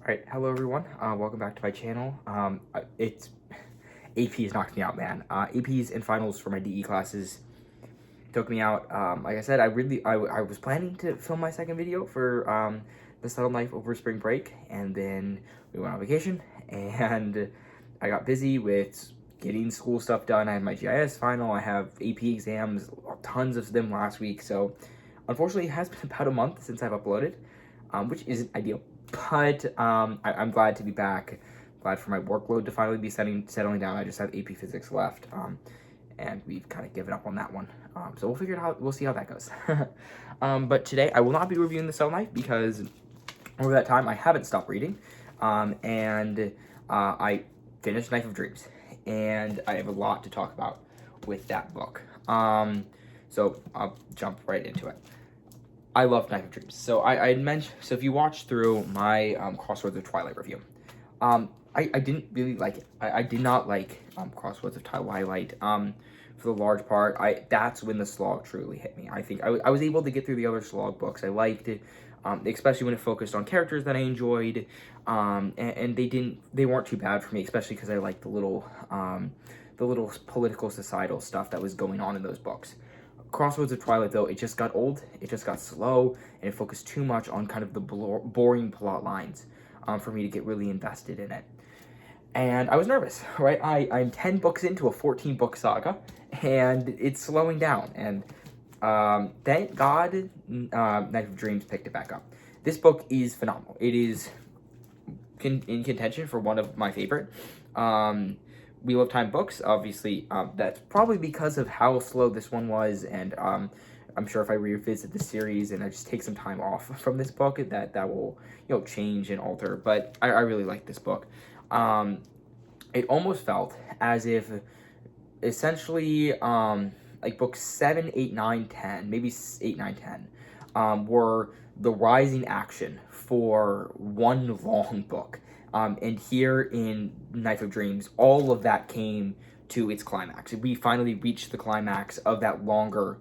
Alright, hello everyone. Welcome back to my channel. It's AP has knocked me out, man. APs and finals for my DE classes took me out. Like I said, I was planning to film my second video for the subtle life over spring break, and then we went on vacation, and I got busy with getting school stuff done. I had my GIS final. I have AP exams, tons of them last week. So, unfortunately, it has been about a month since I've uploaded, which isn't ideal. But I'm glad to be back. Glad for my workload to finally be settling down. I just have AP Physics left, and we've kind of given up on that one. So we'll figure it out. We'll see how that goes. But today I will not be reviewing the Cell Knife because over that time I haven't stopped reading, and I finished Knife of Dreams, and I have a lot to talk about with that book. So I'll jump right into it. I love Knife of Dreams. So I mentioned, so if you watch through my Crossroads of Twilight review, I didn't really like it. I did not like Crossroads of Twilight for the large part. That's when the slog truly hit me. I think I was able to get through the other slog books. I liked it, especially when it focused on characters that I enjoyed, and they weren't too bad for me, especially because I liked the little political societal stuff that was going on in those books. Crossroads of Twilight, though, it just got old, it just got slow, and it focused too much on kind of the boring plot lines for me to get really invested in it. And I was nervous, right? I'm 10 books into a 14-book saga, and it's slowing down. And thank God Knife of Dreams picked it back up. This book is phenomenal. It is in contention for one of my favorite Wheel of Time books. Obviously, that's probably because of how slow this one was, and I'm sure if I revisit the series and I just take some time off from this book, that will, change and alter. But I really like this book. It almost felt as if, essentially, like books 7, 8, 9, 10, maybe 8, 9, 10, were the rising action for one long book. And here in Knife of Dreams, all of that came to its climax. We finally reached the climax of that longer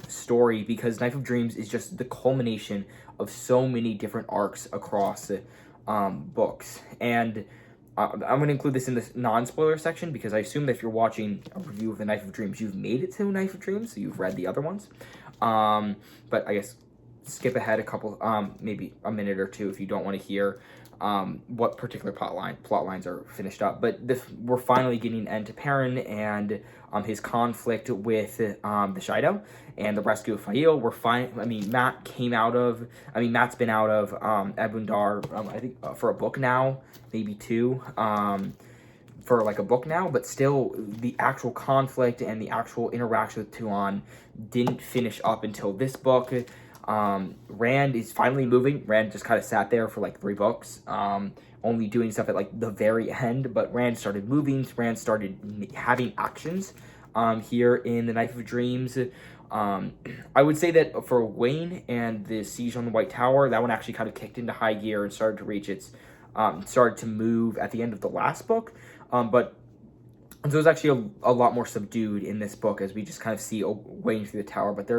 story, because Knife of Dreams is just the culmination of so many different arcs across books. And I'm going to include this in the non-spoiler section, because I assume that if you're watching a review of the Knife of Dreams, you've made it to Knife of Dreams, so you've read the other ones. But I guess skip ahead a couple, maybe a minute or two if you don't want to hear what particular plot lines are finished up. But we're finally getting an end to Perrin and his conflict with the Shido and the rescue of Faile. Matt's been out of Ebundar, I think, for a book now, maybe two. For like a book now, but still the actual conflict and the actual interaction with Tuon didn't finish up until this book. Rand is finally moving. Rand just kind of sat there for like 3 books, only doing stuff at like the very end, but Rand started moving. Rand started having actions here in the Knife of Dreams. I would say that for Wayne and the Siege on the White Tower, that one actually kind of kicked into high gear and started to reach its started to move at the end of the last book. But so it was actually a lot more subdued in this book, as we just kind of see Wayne through the tower. But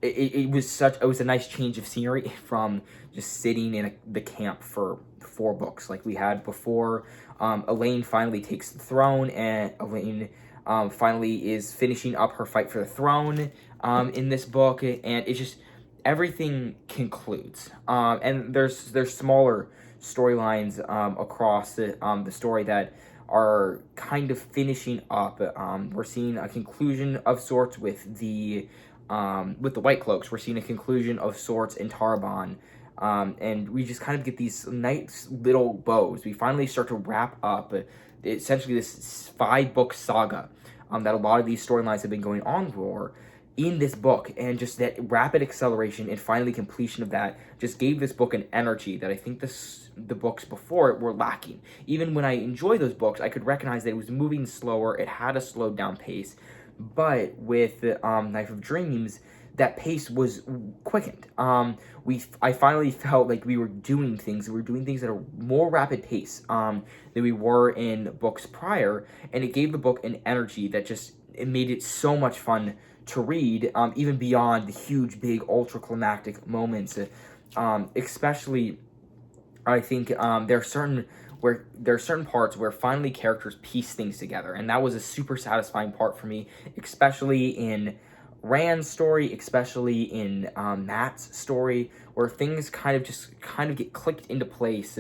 it was a nice change of scenery from just sitting in the camp for 4 books like we had before. Elaine finally takes the throne, and Elaine finally is finishing up her fight for the throne in this book, and it's just everything concludes. And there's smaller storylines across the story that are kind of finishing up. We're seeing a conclusion of sorts with the White Cloaks. We're seeing a conclusion of sorts in Tarabon. And we just kind of get these nice little bows. We finally start to wrap up essentially this 5-book saga that a lot of these storylines have been going on for in this book, and just that rapid acceleration and finally completion of that just gave this book an energy that I think the books before it were lacking. Even when I enjoy those books, I could recognize that it was moving slower, it had a slowed down pace, but with Knife of Dreams, that pace was quickened. I finally felt like we were doing things at a more rapid pace than we were in books prior, and it gave the book an energy that it made it so much fun to read, even beyond the huge, big, ultra climactic moments, especially I think there are certain parts where finally characters piece things together, and that was a super satisfying part for me, especially in Rand's story, especially in Matt's story, where things kind of get clicked into place,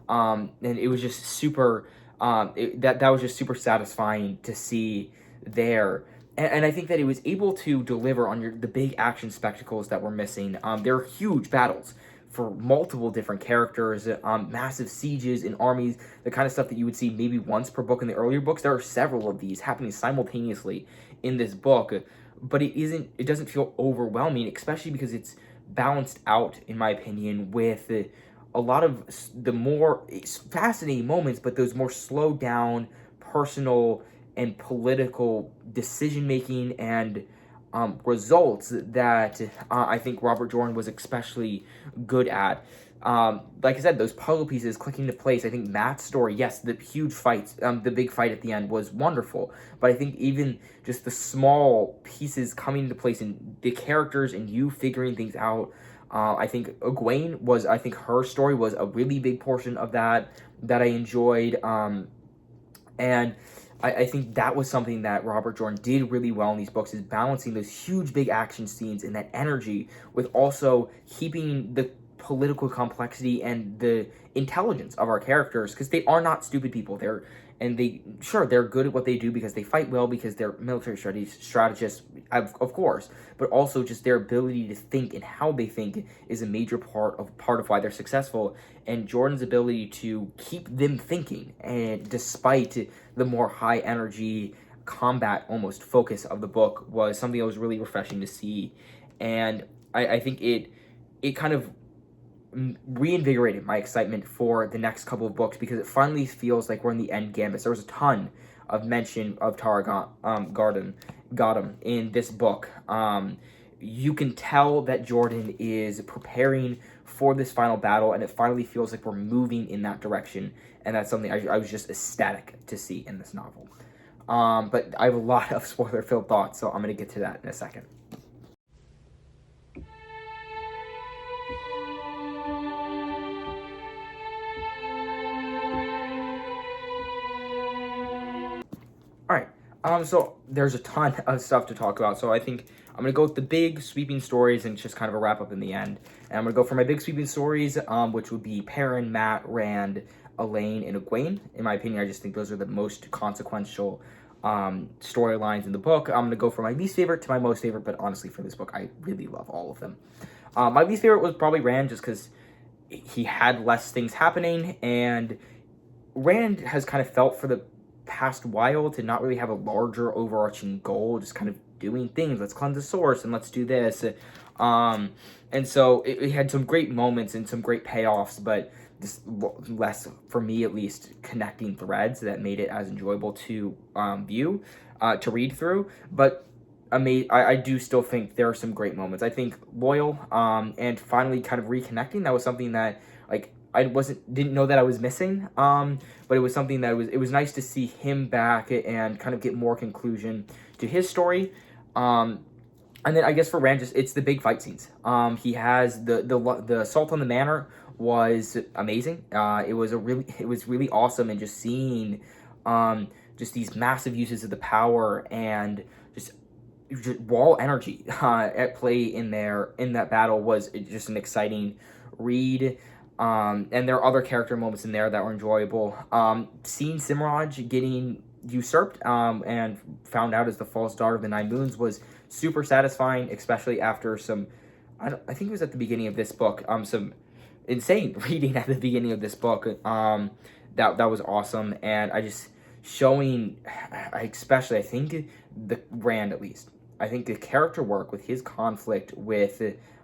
and it was just super. That was just super satisfying to see there. And I think that it was able to deliver on the big action spectacles that were missing. There were huge battles for multiple different characters, massive sieges and armies, the kind of stuff that you would see maybe once per book in the earlier books. There are several of these happening simultaneously in this book, but it doesn't feel overwhelming, especially because it's balanced out, in my opinion, with a lot of the more fascinating moments, but those more slowed down, personal and political decision making and results that I think Robert Jordan was especially good at. Like I said, those puzzle pieces clicking into place. I think Matt's story, yes, the huge fights, the big fight at the end was wonderful. But I think even just the small pieces coming into place and the characters and you figuring things out. I think Egwene was, I think her story was a really big portion of that I enjoyed. And I think that was something that Robert Jordan did really well in these books, is balancing those huge big action scenes and that energy with also keeping the political complexity and the intelligence of our characters, because they are not stupid people. They're good at what they do because they fight well, because they're military strategists, of course, but also just their ability to think and how they think is a major part of why they're successful. And Jordan's ability to keep them thinking, and despite the more high energy combat almost focus of the book, was something that was really refreshing to see. And I think it kind of reinvigorated my excitement for the next couple of books, because it finally feels like we're in the end gambit. There was a ton of mention of Tara Gardam in this book. You can tell that Jordan is preparing for this final battle, and it finally feels like we're moving in that direction, and that's something I was just ecstatic to see in this novel. But I have a lot of spoiler-filled thoughts, so I'm going to get to that in a second. All right. So there's a ton of stuff to talk about. So I think I'm gonna go with the big sweeping stories and just kind of a wrap up in the end. And I'm gonna go for my big sweeping stories, which would be Perrin, Matt, Rand, Elaine, and Egwene. In my opinion, I just think those are the most consequential storylines in the book. I'm gonna go from my least favorite to my most favorite, but honestly, for this book, I really love all of them. My least favorite was probably Rand, just because he had less things happening, and Rand has kind of felt for the past while to not really have a larger overarching goal, just kind of doing things. Let's cleanse the source and let's do this. And so it had some great moments and some great payoffs, but just less, for me at least, connecting threads that made it as enjoyable to to read through. But I do still think there are some great moments. I think Loial, and finally kind of reconnecting, that was something that, like, I didn't know that I was missing, but it was something that it was nice to see him back and kind of get more conclusion to his story. And then I guess for Rand, it's the big fight scenes. He has the assault on the manor was amazing. It was really awesome, and just seeing just these massive uses of the power and just wall energy at play in that battle was just an exciting read. And there are other character moments in there that were enjoyable. Seeing Simraj getting usurped and found out as the false daughter of the Nine Moons was super satisfying, especially after I think it was at the beginning of this book, some insane reading at the beginning of this book. That was awesome, and I just showing, especially I think the Rand, at least, I think the character work with his conflict with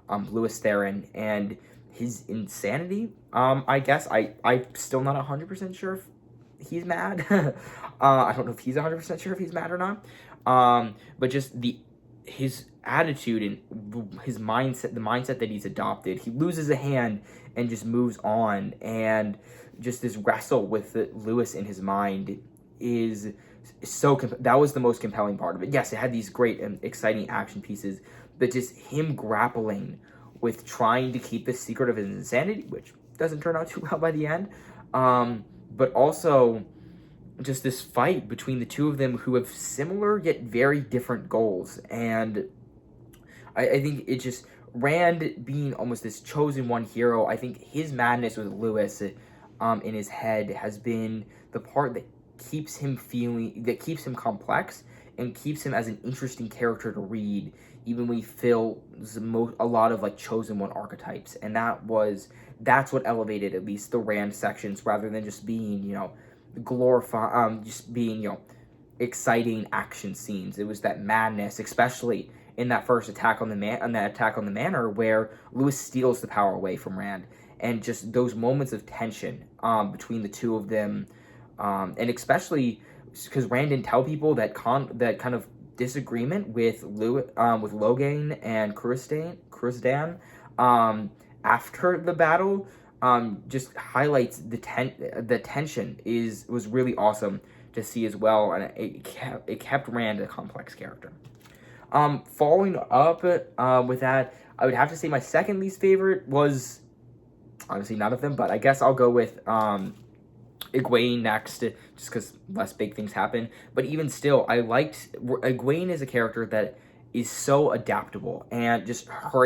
Lewis Theron and his insanity. I guess I'm still not 100% sure if he's mad. I don't know if he's 100% sure if he's mad or not. But just his attitude and his mindset, the mindset that he's adopted. He loses a hand and just moves on, and just this wrestle with Lewis in his mind is so that was the most compelling part of it. Yes, it had these great and exciting action pieces, but just him grappling with trying to keep the secret of his insanity, which doesn't turn out too well by the end. But also just this fight between the two of them who have similar yet very different goals. And I think it just, Rand being almost this chosen one hero, I think his madness with Lewis in his head has been the part that keeps him complex and keeps him as an interesting character to read, even when he fills a lot of like chosen one archetypes. And that's what elevated at least the Rand sections, rather than just being, just being, exciting action scenes. It was that madness, especially in that first attack on the manor, where Lewis steals the power away from Rand, and just those moments of tension between the two of them, and especially because Rand didn't tell people that kind of disagreement with Logain and Cruzdan after the battle, just highlights the tension was really awesome to see as well, and it kept Rand a complex character. Following up with that, I would have to say my second least favorite was honestly none of them, but I guess I'll go with Egwene next, just because less big things happen. But even still, I liked Egwene as a character that is so adaptable, and just her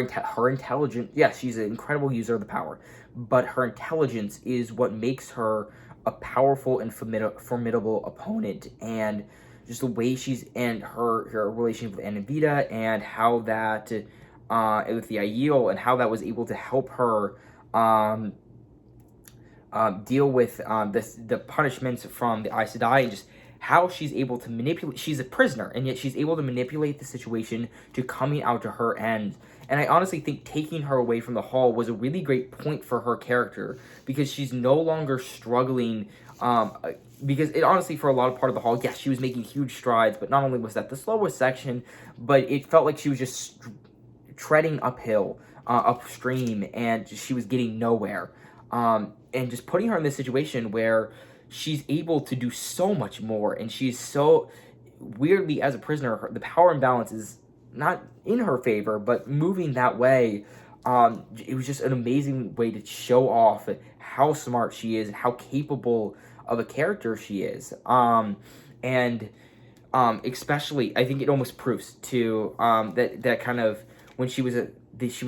intelligence. Yes, she's an incredible user of the power, but her intelligence is what makes her a powerful and formidable opponent. And just the way her relationship with Anvita, and how that with the Aiel, and how that was able to help her deal with the punishments from the Aes Sedai, and just how she's able to manipulate. She's a prisoner, and yet she's able to manipulate the situation to coming out to her end. And I honestly think taking her away from the Hall was a really great point for her character, because she's no longer struggling. Because it honestly, for a lot of part of the Hall, yes, she was making huge strides, but not only was that the slowest section, but it felt like she was just treading uphill, upstream, and she was getting nowhere. And just putting her in this situation where she's able to do so much more, and she's so weirdly, as a prisoner, the power imbalance is not in her favor, but moving that way. It was just an amazing way to show off how smart she is and how capable of a character she is. Especially, I think it almost proves to that kind of when she was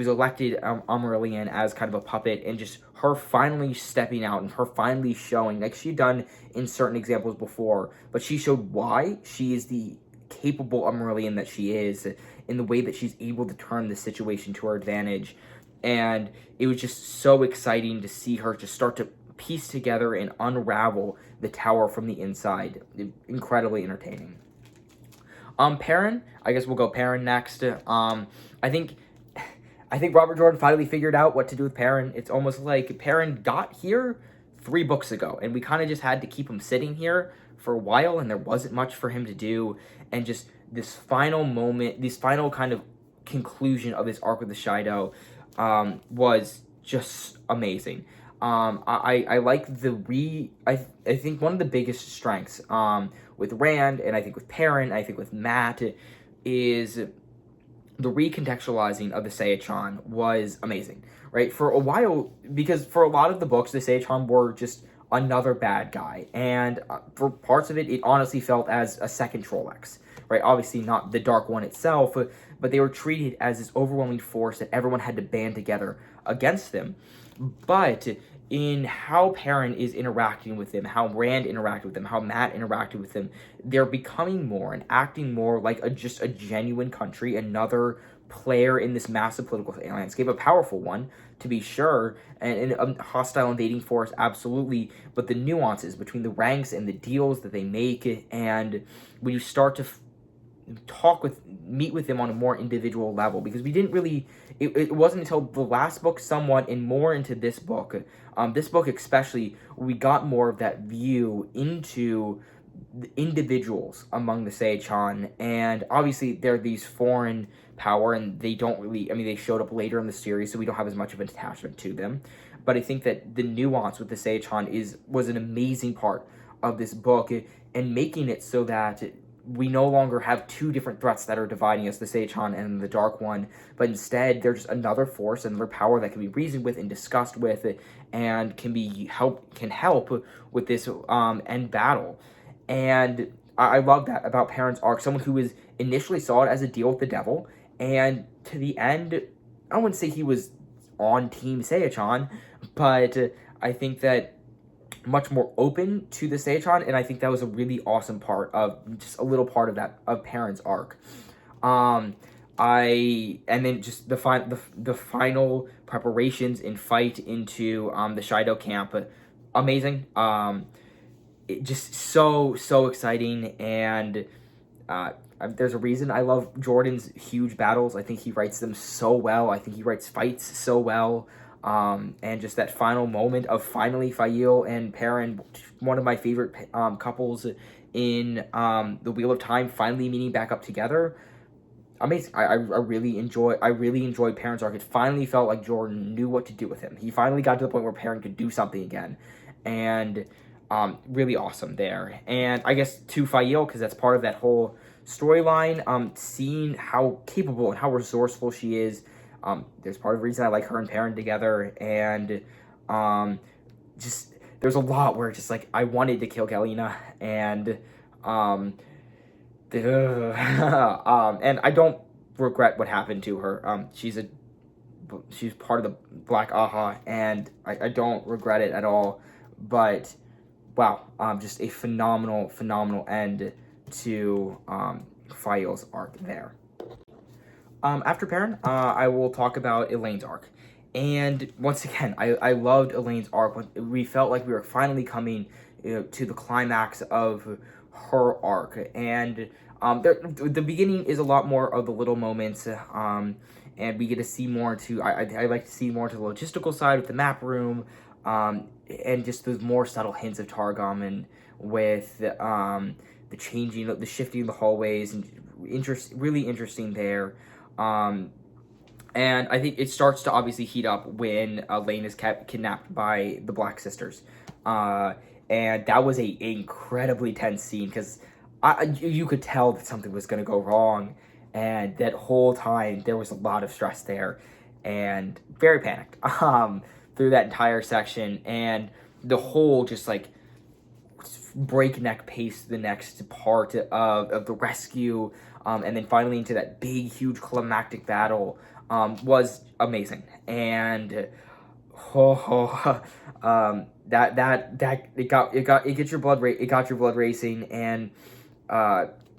elected Amaryllian as kind of a puppet, and just her finally stepping out and her finally showing, like she'd done in certain examples before, but she showed why she is the capable Amaryllian that she is, in the way that she's able to turn the situation to her advantage. And it was just so exciting to see her just start to piece together and unravel the tower from the inside. Incredibly entertaining. Perrin, I guess we'll go Perrin next. I think Robert Jordan finally figured out what to do with Perrin. It's almost like Perrin got here 3 books ago, and we kind of just had to keep him sitting here for a while, and there wasn't much for him to do. And just this final moment, this final kind of conclusion of this arc with the Shaido was just amazing. I like I think one of the biggest strengths with Rand, and I think with Perrin, I think with Mat, is the recontextualizing of the Seichan was amazing, right? For a while, because for a lot of the books, the Seichan were just another bad guy, and for parts of it, it honestly felt as a second Trollex, right? Obviously not the Dark One itself, but they were treated as this overwhelming force that everyone had to band together against them. But in how Perrin is interacting with them, how Rand interacted with them, how Mat interacted with them, they're becoming more and acting more like just a genuine country, another player in this massive political landscape, a powerful one, to be sure, and a hostile invading force, absolutely, but the nuances between the ranks and the deals that they make, and when you start to meet with them on a more individual level, because we didn't really, it wasn't until the last book somewhat, and more into this book especially, we got more of that view into the individuals among the Seichan. And obviously they're these foreign power, and they don't really, they showed up later in the series, so we don't have as much of an attachment to them. But I think that the nuance with the Seichan was an amazing part of this book, and making it so that we no longer have two different threats that are dividing us, the Seichan and the Dark One, but instead they're just another force, another power that can be reasoned with and discussed with, and can help with this end battle. And I love that about Perrin's arc. Someone who was initially saw it as a deal with the devil, and to the end, I wouldn't say he was on Team Seichan, but I think that much more open to the Seichan, and I think that was a really awesome part of just a little part of that of Perrin's arc. And then just the final preparations and fight into the Shido camp, amazing. It just so exciting, and there's a reason I love Jordan's huge battles. I think he writes them so well. I think he writes fights so well. And just that final moment of finally Faile and Perrin, one of my favorite couples in the Wheel of Time, finally meeting back up together. Amazing. I really enjoyed Perrin's arc. It finally felt like Jordan knew what to do with him. He finally got to the point where Perrin could do something again, and really awesome there. And I guess to Faile, because that's part of that whole storyline, seeing how capable and how resourceful she is. There's part of the reason I like her and Perrin together, and just there's a lot where just like I wanted to kill Galena, and and I don't regret what happened to her. She's part of the Black Aha, and I don't regret it at all. But wow, just a phenomenal end to Faile's arc there. After Perrin, I will talk about Elaine's arc. And once again, I loved Elaine's arc. We felt like we were finally coming to the climax of her arc. And the beginning is a lot more of the little moments, and we get to see more into, I like to see more to the logistical side with the map room, and just those more subtle hints of Targum, with the shifting of the hallways, and really interesting there. And I think it starts to obviously heat up when Elaine is kidnapped by the Black Sisters. And that was a incredibly tense scene, because you could tell that something was going to go wrong. And that whole time, there was a lot of stress there. And very panicked through that entire section. And the whole just like breakneck pace, the next part of the rescue, and then finally into that big, huge climactic battle, was amazing. And it gets your blood racing. And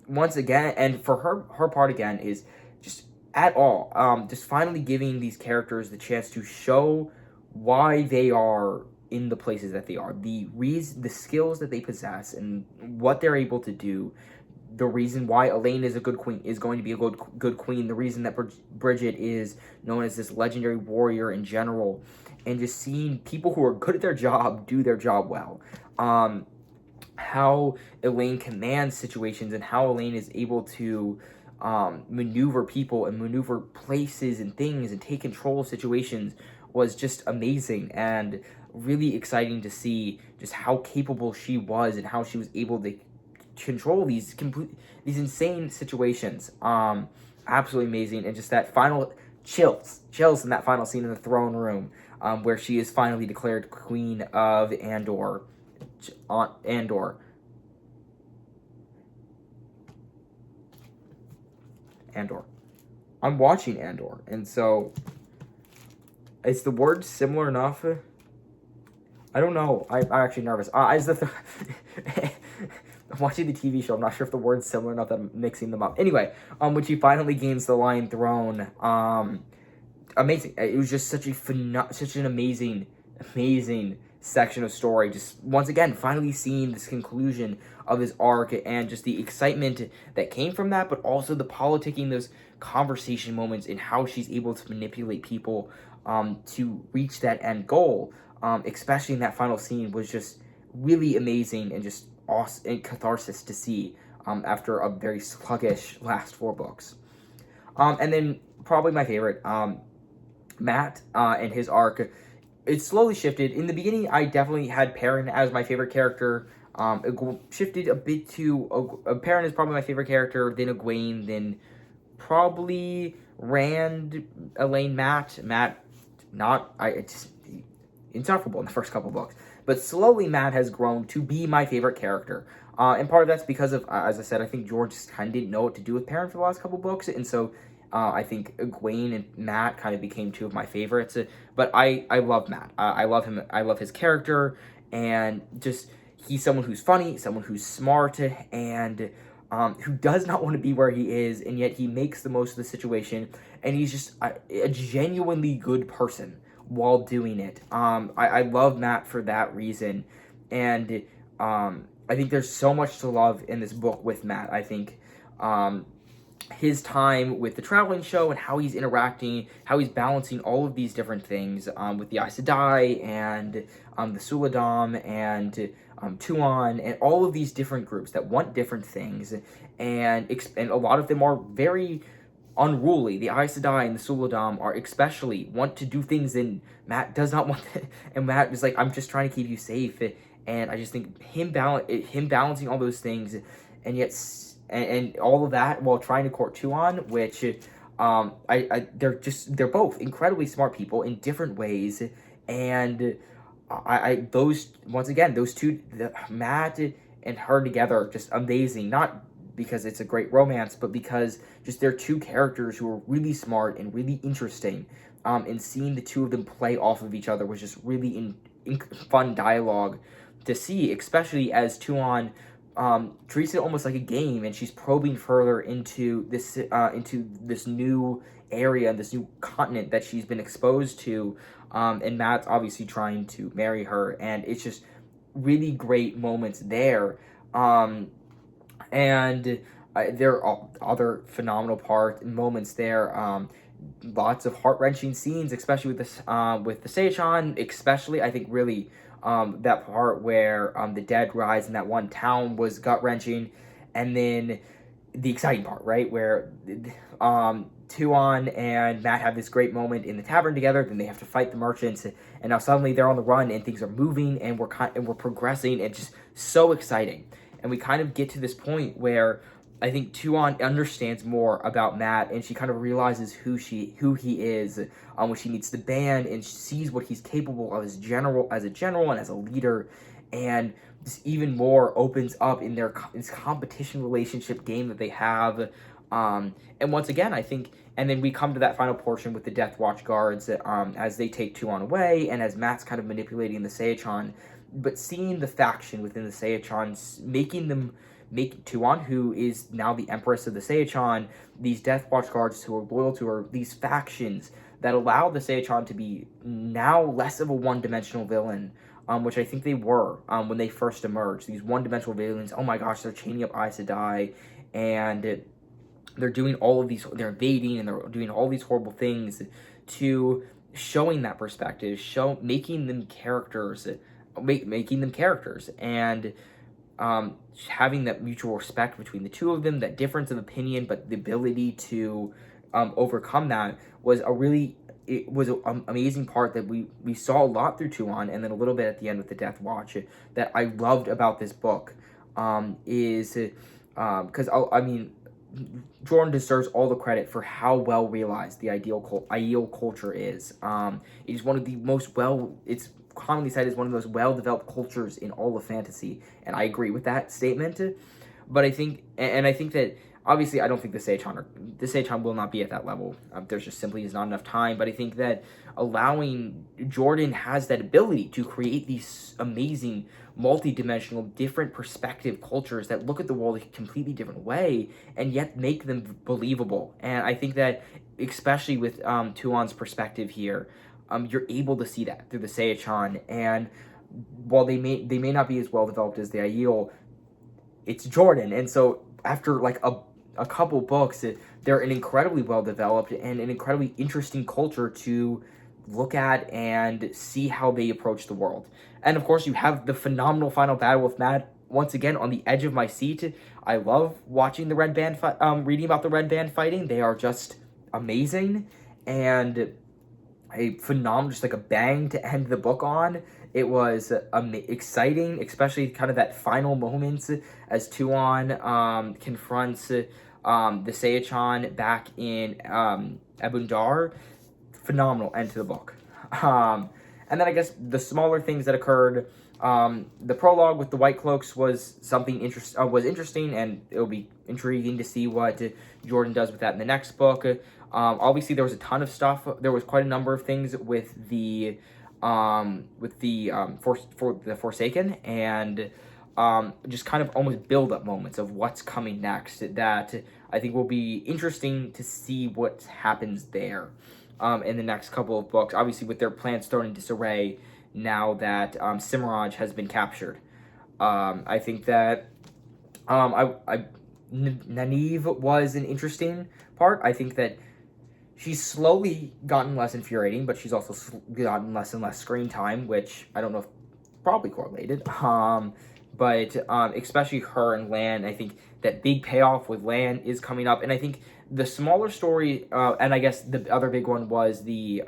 once again, and for her part again is just just finally giving these characters the chance to show why they are in the places that they are, the skills that they possess, and what they're able to do. The reason why Elaine is a good queen, is going to be a good queen. The reason that Bridget is known as this legendary warrior in general, and just seeing people who are good at their job do their job well. How Elaine commands situations, and how Elaine is able to maneuver people and maneuver places and things and take control of situations was just amazing, and really exciting to see just how capable she was, and how she was able to control these insane situations. Absolutely amazing. And just that final chills in that final scene in the throne room, where she is finally declared queen of Andor. I'm watching Andor, and so is the word similar enough? I don't know. I'm actually nervous. I'm watching the TV show. I'm not sure if the word's similar enough that I'm mixing them up. Anyway, when she finally gains the Lion Throne, amazing. It was just such an amazing section of story. Just once again, finally seeing this conclusion of his arc, and just the excitement that came from that, but also the politicking, those conversation moments, and how she's able to manipulate people to reach that end goal. Especially in that final scene, was just really amazing, and just awesome and catharsis to see after a very sluggish last 4 books. And then probably my favorite, Mat and his arc. It slowly shifted. In the beginning, I definitely had Perrin as my favorite character. shifted a bit to Perrin is probably my favorite character, then Egwene, then probably Rand, Elaine, Matt. It's insufferable in the first couple books, but slowly Matt has grown to be my favorite character. And part of that's because of, as I said, I think George just kind of didn't know what to do with Perrin for the last couple books, and so I think Egwene and Matt kind of became two of my favorites. But I love Matt. I love him. I love his character, and just he's someone who's funny, someone who's smart, and who does not want to be where he is, and yet he makes the most of the situation, and he's just a genuinely good person while doing it. I love Matt for that reason, and I think there's so much to love in this book with Matt. I think his time with the traveling show and how he's interacting, how he's balancing all of these different things with the Aes Sedai and the Suladam and Tuon and all of these different groups that want different things, and a lot of them are very unruly. The Aes Sedai and the Suladam are especially want to do things, and Matt does not want to, and Matt is like, I'm just trying to keep you safe, and I just think him balancing all those things, and yet and all of that while trying to court Tuon, which they're both incredibly smart people in different ways, and those once again those two, Matt and her together, just amazing. Not because it's a great romance, but because just they're two characters who are really smart and really interesting. And seeing the two of them play off of each other was just really fun dialogue to see, especially as Tuon treats it almost like a game, and she's probing further into this new area, this new continent that she's been exposed to, and Matt's obviously trying to marry her, and it's just really great moments there. And there are other phenomenal moments there. Lots of heart-wrenching scenes, especially with the Seichan, especially I think really that part where the dead rise in that one town was gut-wrenching, and then the exciting part, right, where Tuon and Matt have this great moment in the tavern together. Then they have to fight the merchants, and now suddenly they're on the run and things are moving and we're progressing, and just so exciting. And we kind of get to this point where I think Tuon understands more about Matt, and she kind of realizes who he is when she meets the band, and sees what he's capable of as a general and as a leader, and this even more opens up in this competition relationship game that they have. And once again, I think, and then we come to that final portion with the Death Watch guards as they take Tuon away, and as Matt's kind of manipulating the Seichan, but seeing the faction within the Seichan, make Tuon, who is now the Empress of the Seichan, these Death Watch guards who are loyal to her, these factions that allow the Seichan to be now less of a one-dimensional villain, which I think they were when they first emerged. These one-dimensional villains, oh my gosh, they're chaining up Aes Sedai, and they're doing all of these, they're invading, and they're doing all these horrible things, to showing that perspective, making them characters, and having that mutual respect between the two of them, that difference of opinion, but the ability to overcome that was an amazing part that we saw a lot through Tuon, and then a little bit at the end with the Death Watch that I loved about this book, is because I mean, Jordan deserves all the credit for how well realized the Aiel culture is. It is one of the most it's commonly cited as one of the most well-developed cultures in all of fantasy, and I agree with that statement. But I think that obviously I don't think the Seichan will not be at that level. There's just simply is not enough time. But I think that allowing Jordan has that ability to create these amazing, multi-dimensional, different perspective cultures that look at the world a completely different way, and yet make them believable. And I think that especially with Tuon's perspective here, you're able to see that through the Seichan, and while they may not be as well developed as the Aiel, it's Jordan, and so after like a couple books, they're an incredibly well developed and an incredibly interesting culture to look at and see how they approach the world. And of course, you have the phenomenal final battle with Matt, once again on the edge of my seat. I love watching the Red Band reading about the Red Band fighting. They are just amazing, and a phenomenal, just like a bang to end the book on. It was exciting, especially kind of that final moments as Tuon confronts the Seachan back in Ebundar. Phenomenal end to the book. And then I guess the smaller things that occurred. The prologue with the White Cloaks was something interesting, and it'll be intriguing to see what Jordan does with that in the next book. Obviously, there was a ton of stuff. There was quite a number of things with the Forsaken, and just kind of almost build-up moments of what's coming next that I think will be interesting to see what happens there in the next couple of books. Obviously, with their plans thrown in disarray now that Cimarron has been captured. I think that Nynaeve was an interesting part. I think that she's slowly gotten less infuriating, but she's also gotten less and less screen time, which I don't know if probably correlated. But especially her and Lan, I think that big payoff with Lan is coming up. And I think the smaller story, and I guess the other big one was the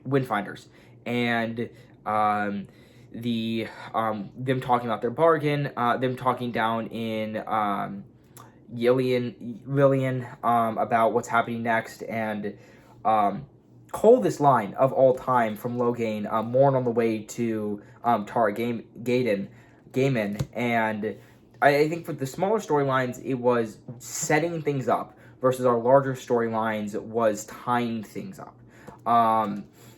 Windfinders. And them talking about their bargain, them talking down in Lillian about what's happening next, and coldest line of all time from Logain, Morn on the way to Tara Gaiman, and I think for the smaller storylines, it was setting things up versus our larger storylines was tying things up.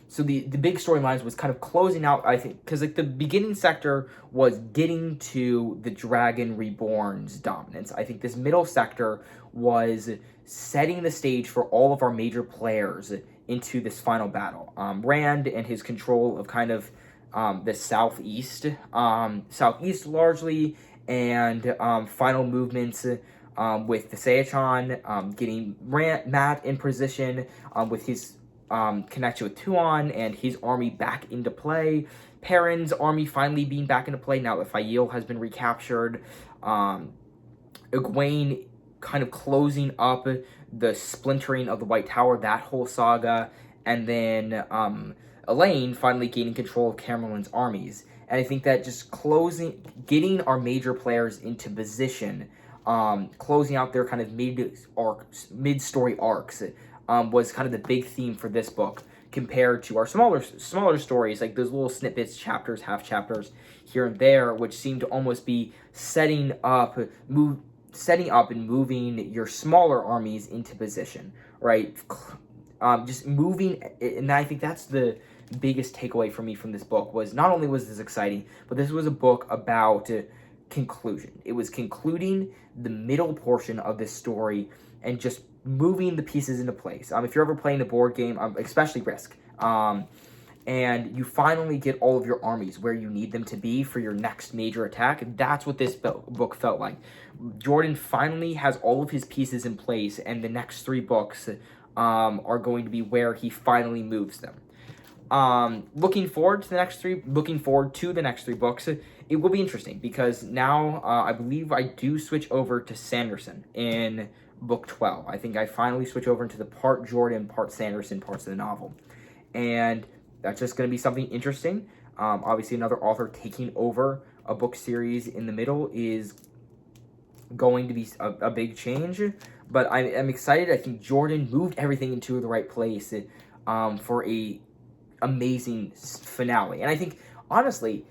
So the big storylines was kind of closing out, I think, because like the beginning sector was getting to the Dragon Reborn's dominance. I think this middle sector was setting the stage for all of our major players into this final battle. Rand and his control of kind of the southeast largely, and final movements with the Seachan, getting Matt in position with his connection with Tuon and his army back into play. Perrin's army finally being back into play now that Faile has been recaptured. Egwene kind of closing up the splintering of the White Tower, that whole saga. And then Elaine finally gaining control of Camerlin's armies. And I think that just getting our major players into position, closing out their kind of mid-story arcs, was kind of the big theme for this book compared to our smaller stories, like those little snippets, chapters, half chapters here and there, which seem to almost be setting up and moving your smaller armies into position, right? Just moving, and I think that's the biggest takeaway for me from this book. Was not only was this exciting, but this was a book about conclusion. It was concluding the middle portion of this story and just moving the pieces into place. If you're ever playing a board game, especially Risk, and you finally get all of your armies where you need them to be for your next major attack, that's what this book felt like. Jordan finally has all of his pieces in place, and the next 3 books are going to be where he finally moves them. Looking forward to the next 3 books, it will be interesting because now I believe I do switch over to Sanderson in book 12. I think I finally switch over into the part Jordan, part Sanderson parts of the novel. And that's just going to be something interesting. Obviously, another author taking over a book series in the middle is going to be a big change. But I'm excited. I think Jordan moved everything into the right place for a amazing finale. And I think, honestly,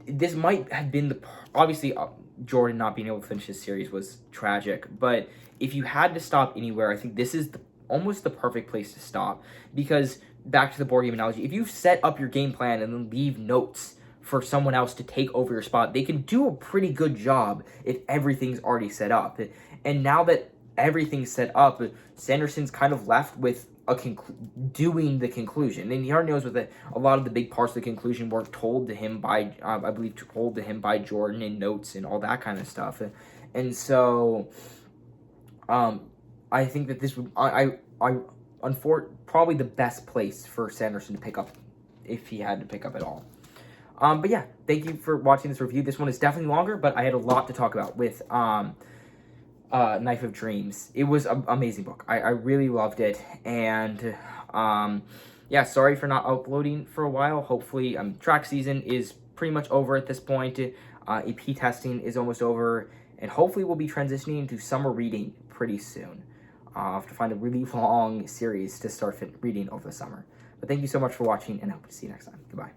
this might have been obviously, Jordan not being able to finish his series was tragic. But if you had to stop anywhere, I think this is almost the perfect place to stop. Because, back to the board game analogy, if you set up your game plan and then leave notes for someone else to take over your spot, they can do a pretty good job if everything's already set up. And now that everything's set up, Sanderson's kind of left with doing the conclusion. And he already knows with a lot of the big parts of the conclusion were told to him by, I believe, by Jordan in notes and all that kind of stuff. And so, I think that this would, probably the best place for Sanderson to pick up, if he had to pick up at all. But yeah, thank you for watching this review. This one is definitely longer, but I had a lot to talk about with Knife of Dreams. It was an amazing book. I really loved it, and yeah, sorry for not uploading for a while. Hopefully, track season is pretty much over at this point. AP testing is almost over, and hopefully we'll be transitioning to summer reading pretty soon. I'll have to find a really long series to start reading over the summer. But thank you so much for watching, and I hope to see you next time. Goodbye.